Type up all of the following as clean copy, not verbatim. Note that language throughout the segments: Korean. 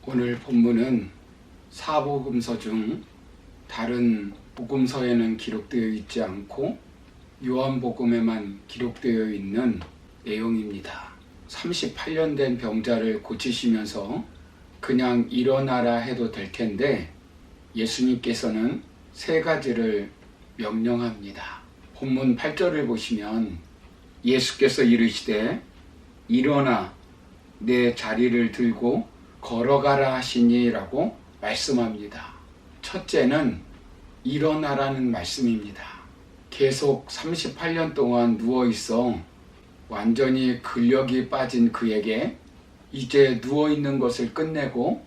오늘 본문은 사복음서 중 다른 복음서에는 기록되어 있지 않고 요한복음에만 기록되어 있는 내용입니다. 38년 된 병자를 고치시면서 그냥 일어나라 해도 될 텐데 예수님께서는 세 가지를 명령합니다. 본문 8절을 보시면 예수께서 이르시되 일어나 내 자리를 들고 걸어가라 하시니 라고 말씀합니다. 첫째는 일어나라는 말씀입니다. 계속 38년 동안 누워있어 완전히 근력이 빠진 그에게 이제 누워있는 것을 끝내고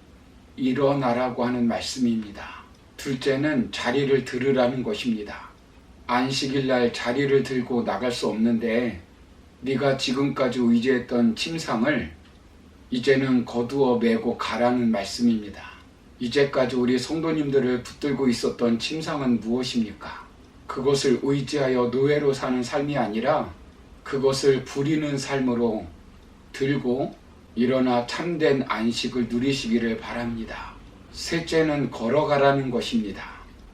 일어나라고 하는 말씀입니다. 둘째는 자리를 들으라는 것입니다. 안식일날 자리를 들고 나갈 수 없는데 네가 지금까지 의지했던 침상을 이제는 거두어 메고 가라는 말씀입니다. 이제까지 우리 성도님들을 붙들고 있었던 침상은 무엇입니까? 그것을 의지하여 노예로 사는 삶이 아니라 그것을 부리는 삶으로 들고 일어나 참된 안식을 누리시기를 바랍니다. 셋째는 걸어가라는 것입니다.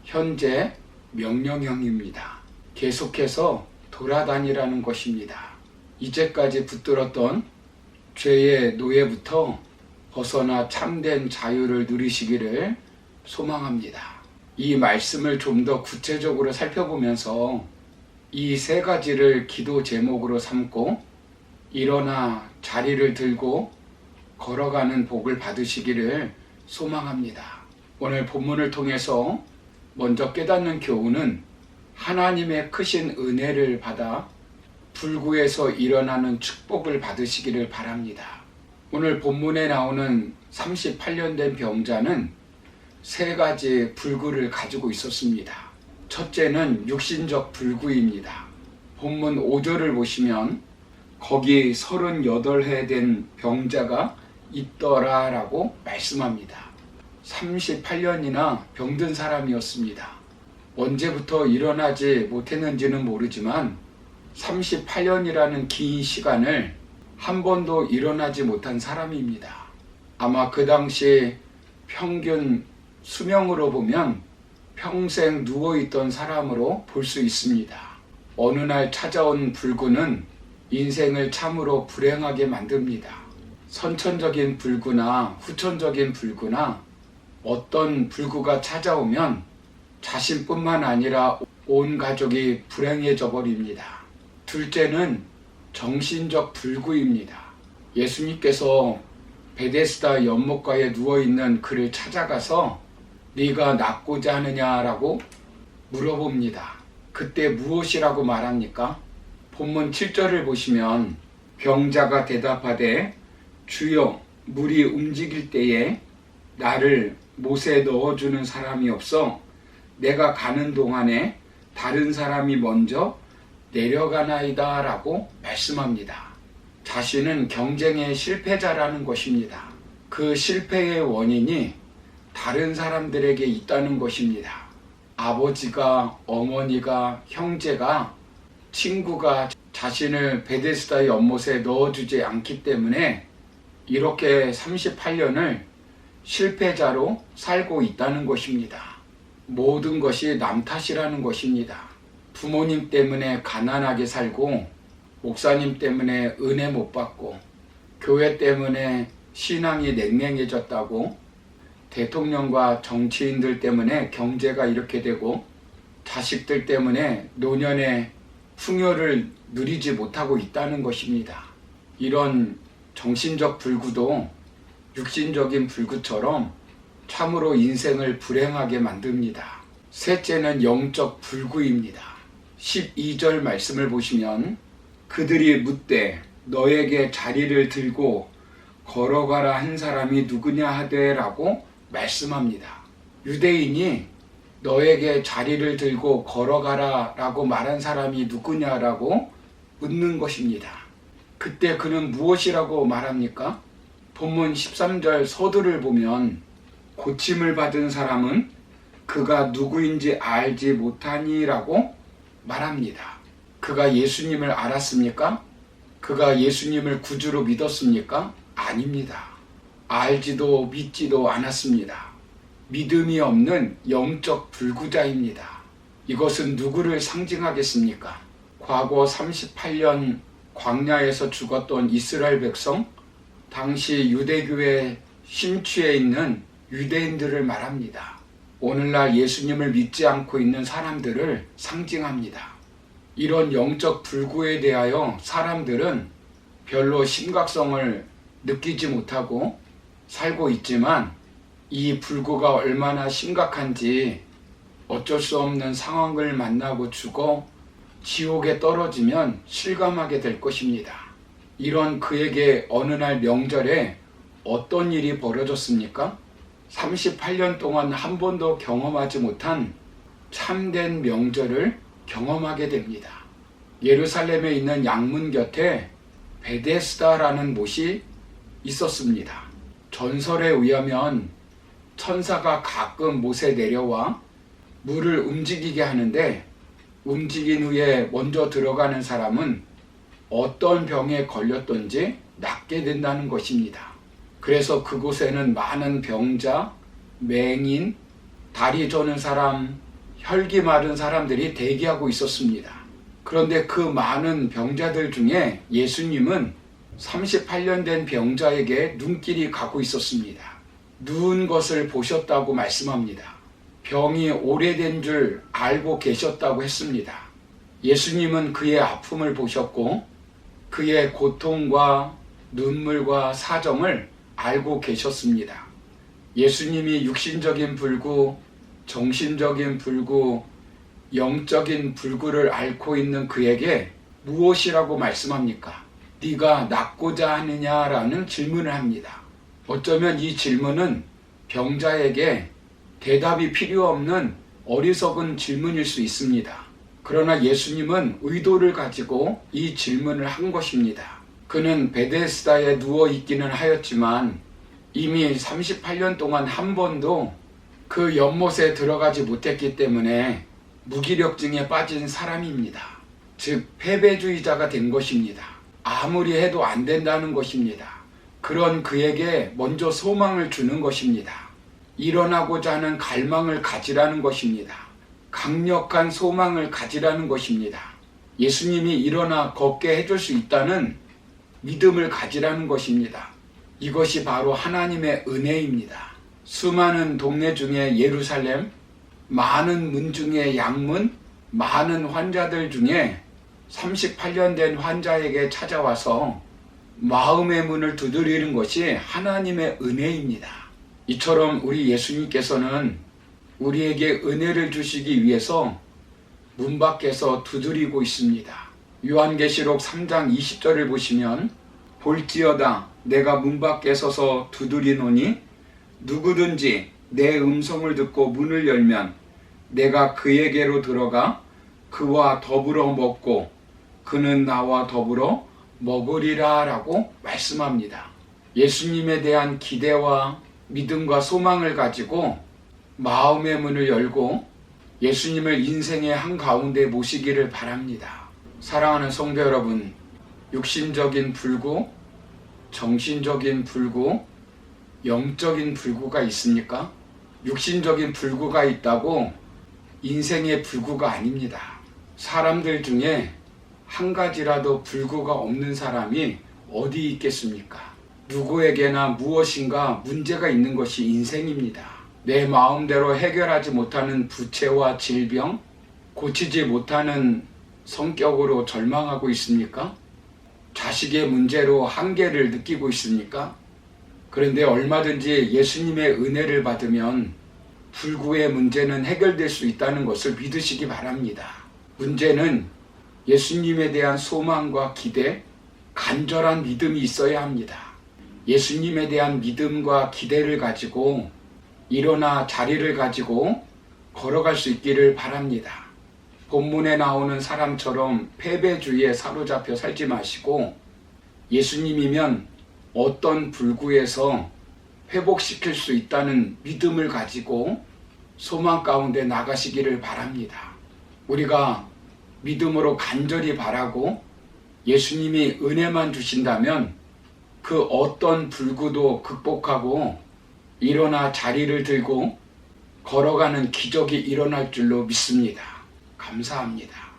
현재 명령형입니다. 계속해서 돌아다니라는 것입니다. 이제까지 붙들었던 죄의 노예부터 벗어나 참된 자유를 누리시기를 소망합니다. 이 말씀을 좀 더 구체적으로 살펴보면서 이 세 가지를 기도 제목으로 삼고 일어나 자리를 들고 걸어가는 복을 받으시기를 소망합니다. 오늘 본문을 통해서 먼저 깨닫는 교훈은 하나님의 크신 은혜를 받아 불구에서 일어나는 축복을 받으시기를 바랍니다. 오늘 본문에 나오는 38년 된 병자는 세 가지 불구를 가지고 있었습니다. 첫째는 육신적 불구입니다. 본문 5절을 보시면 거기 38해 된 병자가 있더라 라고 말씀합니다. 38년이나 병든 사람이었습니다. 언제부터 일어나지 못했는지는 모르지만 38년이라는 긴 시간을 한 번도 일어나지 못한 사람입니다. 아마 그 당시 평균 수명으로 보면 평생 누워있던 사람으로 볼 수 있습니다. 어느 날 찾아온 불구는 인생을 참으로 불행하게 만듭니다. 선천적인 불구나 후천적인 불구나 어떤 불구가 찾아오면 자신뿐만 아니라 온 가족이 불행해져 버립니다. 둘째는 정신적 불구입니다. 예수님께서 베데스다 연못가에 누워있는 그를 찾아가서 네가 낫고자 하느냐라고 물어봅니다. 그때 무엇이라고 말합니까? 본문 7절을 보시면 병자가 대답하되 주여 물이 움직일 때에 나를 못에 넣어주는 사람이 없어 내가 가는 동안에 다른 사람이 먼저 내려가나이다 라고 말씀합니다. 자신은 경쟁의 실패자라는 것입니다. 그 실패의 원인이 다른 사람들에게 있다는 것입니다. 아버지가, 어머니가, 형제가, 친구가 자신을 베데스다 연못에 넣어주지 않기 때문에 이렇게 38년을 실패자로 살고 있다는 것입니다. 모든 것이 남 탓이라는 것입니다. 부모님 때문에 가난하게 살고 목사님 때문에 은혜 못 받고 교회 때문에 신앙이 냉랭해졌다고 대통령과 정치인들 때문에 경제가 이렇게 되고 자식들 때문에 노년의 풍요를 누리지 못하고 있다는 것입니다. 이런 정신적 불구도 육신적인 불구처럼 참으로 인생을 불행하게 만듭니다. 셋째는 영적 불구입니다. 12절 말씀을 보시면 그들이 묻되 너에게 자리를 들고 걸어가라 한 사람이 누구냐 하되 라고 말씀합니다. 유대인이 너에게 자리를 들고 걸어가라 라고 말한 사람이 누구냐라고 묻는 것입니다. 그때 그는 무엇이라고 말합니까? 본문 13절 서두를 보면 고침을 받은 사람은 그가 누구인지 알지 못하니라고 말합니다. 그가 예수님을 알았습니까? 그가 예수님을 구주로 믿었습니까? 아닙니다. 알지도 믿지도 않았습니다. 믿음이 없는 영적 불구자입니다. 이것은 누구를 상징하겠습니까? 과거 38년 광야에서 죽었던 이스라엘 백성, 당시 유대교에 심취해 있는 유대인들을 말합니다. 오늘날 예수님을 믿지 않고 있는 사람들을 상징합니다. 이런 영적 불구에 대하여 사람들은 별로 심각성을 느끼지 못하고 살고 있지만 이 불구가 얼마나 심각한지 어쩔 수 없는 상황을 만나고 죽어 지옥에 떨어지면 실감하게 될 것입니다. 이런 그에게 어느 날 명절에 어떤 일이 벌어졌습니까? 38년 동안 한 번도 경험하지 못한 참된 명절을 경험하게 됩니다. 예루살렘에 있는 양문 곁에 베데스다라는 못이 있었습니다. 전설에 의하면 천사가 가끔 못에 내려와 물을 움직이게 하는데 움직인 후에 먼저 들어가는 사람은 어떤 병에 걸렸던지 낫게 된다는 것입니다. 그래서 그곳에는 많은 병자, 맹인, 다리 저는 사람, 혈기 마른 사람들이 대기하고 있었습니다. 그런데 그 많은 병자들 중에 예수님은 38년 된 병자에게 눈길이 가고 있었습니다. 누운 것을 보셨다고 말씀합니다. 병이 오래된 줄 알고 계셨다고 했습니다. 예수님은 그의 아픔을 보셨고 그의 고통과 눈물과 사정을 알고 계셨습니다. 예수님이 육신적인 불구, 정신적인 불구, 영적인 불구를 앓고 있는 그에게 무엇이라고 말씀합니까? 네가 낫고자 하느냐라는 질문을 합니다. 어쩌면 이 질문은 병자에게 대답이 필요 없는 어리석은 질문일 수 있습니다. 그러나 예수님은 의도를 가지고 이 질문을 한 것입니다. 그는 베데스다에 누워 있기는 하였지만 이미 38년 동안 한 번도 그 연못에 들어가지 못했기 때문에 무기력증에 빠진 사람입니다. 즉 패배주의자가 된 것입니다. 아무리 해도 안 된다는 것입니다. 그런 그에게 먼저 소망을 주는 것입니다. 일어나고자 하는 갈망을 가지라는 것입니다. 강력한 소망을 가지라는 것입니다. 예수님이 일어나 걷게 해줄 수 있다는 믿음을 가지라는 것입니다. 이것이 바로 하나님의 은혜입니다. 수많은 동네 중에 예루살렘, 많은 문 중에 양문, 많은 환자들 중에 38년 된 환자에게 찾아와서 마음의 문을 두드리는 것이 하나님의 은혜입니다. 이처럼 우리 예수님께서는 우리에게 은혜를 주시기 위해서 문 밖에서 두드리고 있습니다. 요한계시록 3장 20절을 보시면 볼지어다 내가 문 밖에 서서 두드리노니 누구든지 내 음성을 듣고 문을 열면 내가 그에게로 들어가 그와 더불어 먹고 그는 나와 더불어 먹으리라 라고 말씀합니다. 예수님에 대한 기대와 믿음과 소망을 가지고 마음의 문을 열고 예수님을 인생의 한가운데 모시기를 바랍니다. 사랑하는 성도 여러분, 육신적인 불구, 정신적인 불구, 영적인 불구가 있습니까? 육신적인 불구가 있다고 인생의 불구가 아닙니다. 사람들 중에 한 가지라도 불구가 없는 사람이 어디 있겠습니까? 누구에게나 무엇인가 문제가 있는 것이 인생입니다. 내 마음대로 해결하지 못하는 부채와 질병, 고치지 못하는 성격으로 절망하고 있습니까? 자식의 문제로 한계를 느끼고 있습니까? 그런데 얼마든지 예수님의 은혜를 받으면 불구의 문제는 해결될 수 있다는 것을 믿으시기 바랍니다. 문제는 예수님에 대한 소망과 기대, 간절한 믿음이 있어야 합니다. 예수님에 대한 믿음과 기대를 가지고 일어나 자리를 가지고 걸어갈 수 있기를 바랍니다. 본문에 나오는 사람처럼 패배주의에 사로잡혀 살지 마시고 예수님이면 어떤 불구에서 회복시킬 수 있다는 믿음을 가지고 소망 가운데 나가시기를 바랍니다. 우리가 믿음으로 간절히 바라고 예수님이 은혜만 주신다면 그 어떤 불구도 극복하고 일어나 자리를 들고 걸어가는 기적이 일어날 줄로 믿습니다. 감사합니다.